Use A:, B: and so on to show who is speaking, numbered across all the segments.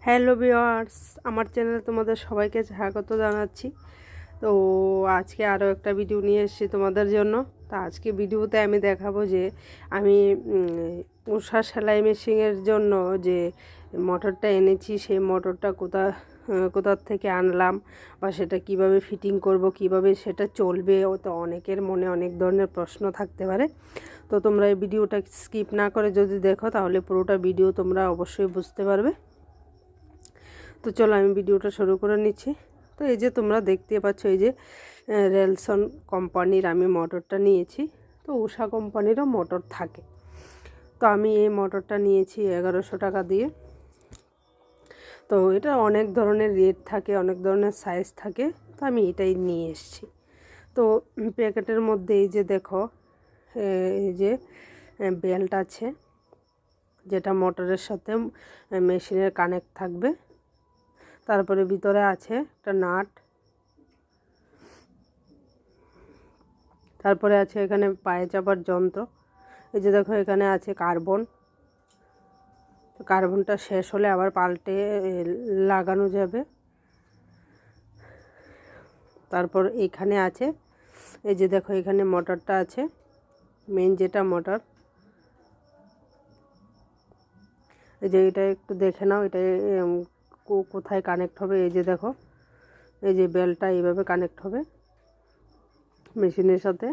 A: Hello viewers, আমার চ্যানেলে তোমাদের সবাইকে স্বাগত জানাচ্ছি। তো আজকে আরও একটা ভিডিও নিয়ে এসেছি তোমাদের জন্য। তো আজকে ভিডিওতে আমি দেখাবো যে আমি উষা সেলাই মেশিনের জন্য যে মোটরটা এনেছি, সেই মোটরটা কোথার থেকে আনলাম বা সেটা কিভাবে ফিটিং করব, কিভাবে সেটা চলবে। তো অনেকের মনে অনেক ধরনের প্রশ্ন থাকতে পারে। তো তোমরা এই ভিডিওটা স্কিপ না করে যদি দেখো তাহলে পুরোটা ভিডিও তোমরা অবশ্যই বুঝতে পারবে। তো চলো আমি ভিডিওটা শুরু করে নিচ্ছি। তো এই যে তোমরা দেখতে পাচ্ছ, এই যে রেলসন কোম্পানির আমি মোটরটা নিয়েছি। তো উষা কোম্পানিরও মোটর থাকে। তো আমি এই মোটরটা নিয়েছি 1100 টাকা দিয়ে। তো এটা অনেক ধরনের রেট থাকে, অনেক ধরনের সাইজ থাকে। তো আমি এটাই নিয়ে এসেছি। তো প্যাকেটের মধ্যে এই যে দেখো, এই যে বেল্ট আছে, যেটা মোটরের সাথে মেশিনের কানেক্ট থাকবে। তারপরে ভিতরে আছে একটা নাট, তারপরে আছে এখানে পায়ে চাপার যন্ত্র। এই যে দেখো এখানে আছে কার্বনটা শেষ হলে আবার পাল্টে লাগানো যাবে। তারপর এখানে আছে, এই যে দেখো এখানে মোটরটা আছে, মেন যেটা মোটর। এই যে এটা একটু দেখে নাও, এটা কোথায় কানেক্ট হবে। এই যে দেখো, এই যে বেলটা এইভাবে কানেক্ট হবে মেশিনের সাথে।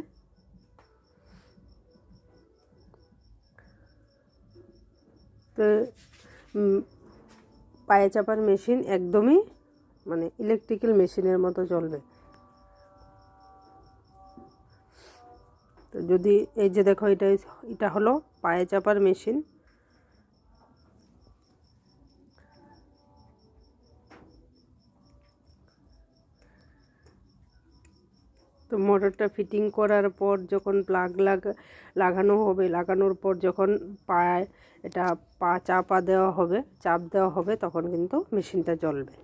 A: তো পায়ে চাপার মেশিন একদমই মানে ইলেকট্রিক্যাল মেশিনের মতো চলবে। তো যদি এই যে দেখো, এটা হলো পায়ে চাপার মেশিন। তো মোটরটা ফিটিং করার পর যখন প্লাগ লাগানো হবে, লাগানোর পর যখন পা চাপ দেওয়া হবে তখন কিন্তু মেশিনটা চলবে।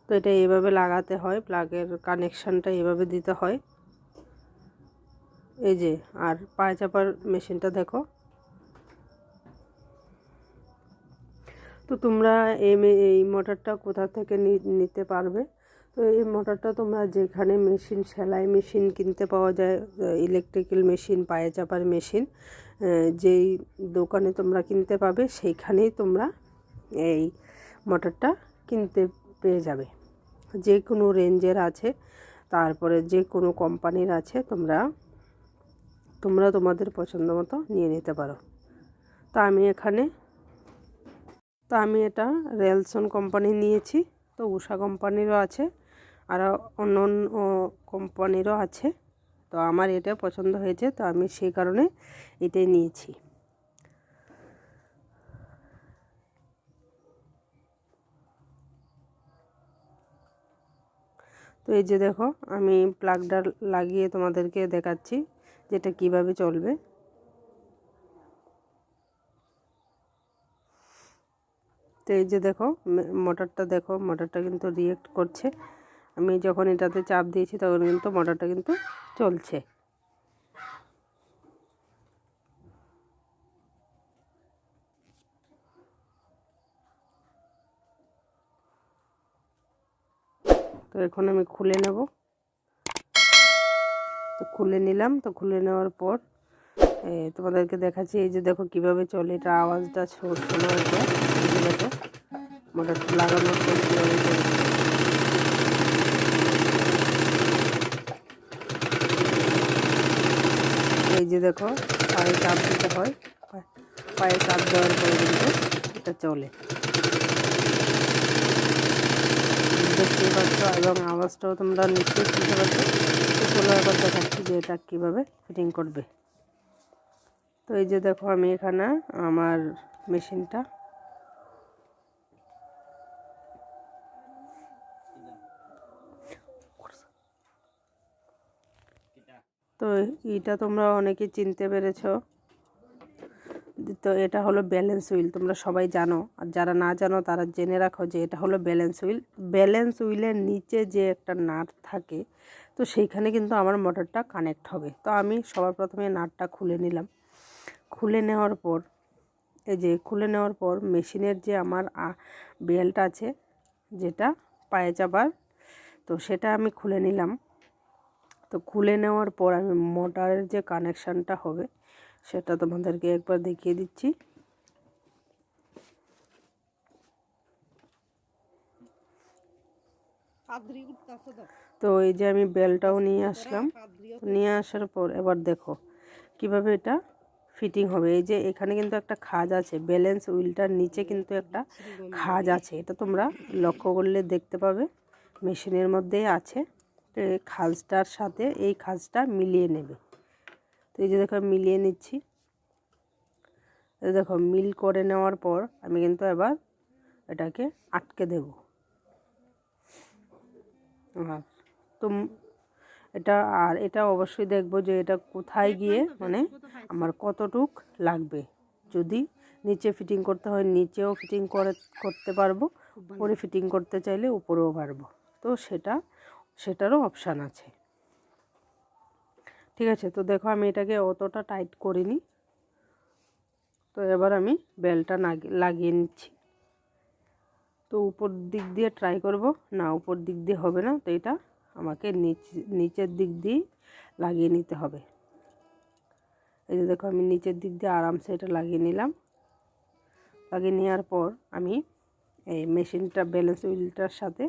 A: তো এটা এইভাবে লাগাতে হয়, প্লাগের কানেকশানটা এইভাবে দিতে হয়। এই যে, আর পায়ে চাপার মেশিনটা দেখো। তো তোমরা এই মোটরটা কোথা থেকে নিতে পারবে। তো এই মোটরটা তোমরা যেখানে সেলাই মেশিন কিনতে পাওয়া যায়, ইলেকট্রিক্যাল মেশিন, পায়ে চাপার মেশিন, যেই দোকানে তোমরা কিনতে পাবে সেইখানেই তোমরা এই মোটরটা কিনতে পেয়ে যাবে। যে কোনো রেঞ্জের আছে, তারপরে যে কোনো কোম্পানির আছে, তোমরা তোমাদের পছন্দ মতো নিয়ে নিতে পারো। তো আমি এটা রেলসন কোম্পানি নিয়েছি। তো উষা কোম্পানিরও আছে, আর অন্য অন্য কোম্পানিরও আছে। তো আমার এটা পছন্দ হয়েছে, তো আমি সেই কারণে এটাই নিয়েছি। তো এই যে দেখো, আমি প্লাগটা লাগিয়ে তোমাদেরকে দেখাচ্ছি যেটা কিভাবে চলবে। তো এই যে দেখো, মোটরটা কিন্তু রিঅ্যাক্ট করছে। আমি যখন এটাতে চাপ দিয়েছি তখন কিন্তু মোটরটা কিন্তু চলছে। তো এখন আমি খুলে নেব। তো খুলে নিলাম। তো খুলে নেওয়ার পর তোমাদেরকে দেখাচ্ছি। এই যে দেখো কিভাবে চলে, এটা আওয়াজটা শোনা হচ্ছে। দেখো মোটরটা লাগানোর পর কীভাবে চলছে। এই যে দেখো, পায়ে চাপ দিতে হয়, পায়ে চাপ দেওয়ার পরে কিন্তু এটা চলে, দেখতেই পাচ্ছ, এবং আওয়াজটাও তোমরা নিশ্চয়ই শুনতে পাচ্ছ। তো চলো এবার দেখাচ্ছি যে এটা কীভাবে ফিটিং করবে। তো এই যে দেখো, আমি এখানে আমার মেশিনটা, তো এটা তোমরা অনেকে চিনতে পেরেছ। তো এটা হলো ব্যালেন্স হুইল, তোমরা সবাই জানো। আর যারা না জানো তারা জেনে রাখো যে এটা হলো ব্যালেন্স হুইল। ব্যালেন্স হুইলের নিচে যে একটা নাট থাকে, তো সেইখানে কিন্তু আমার মোটরটা কানেক্ট হবে। তো আমি সবার প্রথমে নাটটা খুলে নিলাম। খুলে নেওয়ার পর এই যে খুলে নেওয়ার পর মেশিনের যে আমার বেল্ট আছে যেটা পায়ে চাপার, তো সেটা আমি খুলে নিলাম। তো খুলে নেওয়ার পর আমি মোটরের যে কানেকশানটা হবে সেটা তোমাদেরকে একবার দেখিয়ে দিচ্ছি। তো এই যে আমি বেলটাও নিয়ে আসলাম। নিয়ে আসার পর এবার দেখো কিভাবে এটা ফিটিং হবে। এই যে এখানে কিন্তু একটা খাঁজ আছে, ব্যালেন্স হুইলটার নিচে কিন্তু একটা খাঁজ আছে, এটা তোমরা লক্ষ্য করলে দেখতে পাবে মেশিনের মধ্যেই আছে। তো এই খাঁজটার সাথে এই খাঁজটা মিলিয়ে নেবে। তো এই যে দেখো মিলিয়ে নিচ্ছি। দেখো মিল করে নেওয়ার পর আমি কিন্তু এবার এটাকে আটকে দেব। তো এটা অবশ্যই দেখবো যে এটা কোথায় গিয়ে মানে আমার কতটুক লাগবে। যদি নিচে ফিটিং করতে হয় নিচেও ফিটিং করতে পারবো, উপরে ফিটিং করতে চাইলে উপরেও পারবো। তো সেটারও অপশান আছে। ঠিক আছে, তো দেখো আমি এটাকে অতটা টাইট করিনি। তো এবার আমি বেল্টটা লাগিয়ে নিচ্ছি। তো উপর দিক দিয়ে ট্রাই করব, না উপর দিক দিয়ে হবে না, তো এটা আমাকে নিচের দিক দিয়ে লাগিয়ে নিতে হবে। এই যে দেখো আমি নিচের দিক দিয়ে আরামসে এটা লাগিয়ে নিলাম। লাগিয়ে নেওয়ার পর আমি এই মেশিনটা ব্যালেন্স হুইলটার সাথে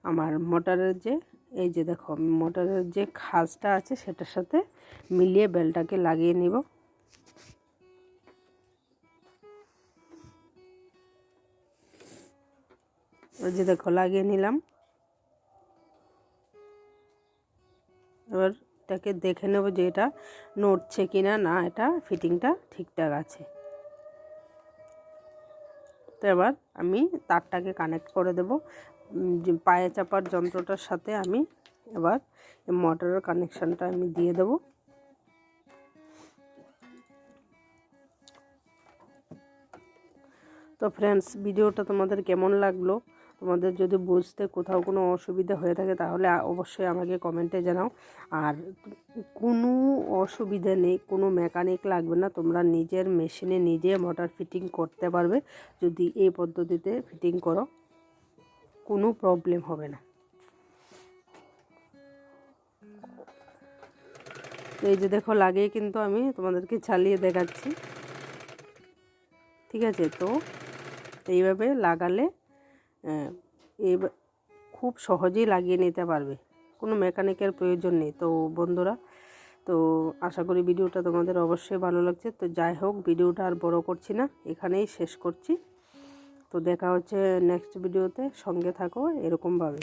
A: আমার মোটরের যে এই যে দেখো মোটরের যে খাঁজটা আছে সেটার সাথে মিলিয়ে বেল্টটাকে লাগিয়ে নিব। ওই যে দেখো লাগিয়ে নিলাম। এবার এটাকে দেখে নেব যে এটা নড়ছে কিনা, না এটা ফিটিংটা ঠিকঠাক আছে। তো এবার আমি তারটাকে কানেক্ট করে দেব যে পায়ে চাপার যন্ত্রটার সাথে। আমি এবার মোটরের কানেকশানটা আমি দিয়ে দেব। তো ফ্রেন্ডস, ভিডিওটা তোমাদের কেমন লাগলো? তোমাদের যদি বুঝতে কোথাও কোনো অসুবিধা হয়ে থাকে তাহলে অবশ্যই আমাকে কমেন্টে জানাও। আর কোনো অসুবিধা নেই, কোনো মেকানিক লাগবে না, তোমরা নিজের মেশিনে নিজে মোটর ফিটিং করতে পারবে। যদি এই পদ্ধতিতে ফিটিং করো কোনো প্রবলেম হবে না। তো এই যে দেখো লাগিয়ে কিন্তু আমি তোমাদেরকে চালিয়ে দেখাচ্ছি। ঠিক আছে, তো এইভাবে লাগালে খুব সহজেই লাগিয়ে নিতে পারবে, কোনো মেকানিকের প্রয়োজন নেই। তো বন্ধুরা, তো আশা করি ভিডিওটা তোমাদের অবশ্যই ভালো লাগছে। তো যাই হোক, ভিডিওটা আর বড় করছি না, এখানেই শেষ করছি। তো দেখা হচ্ছে নেক্সট ভিডিওতে, সঙ্গে থাকো এরকমভাবে।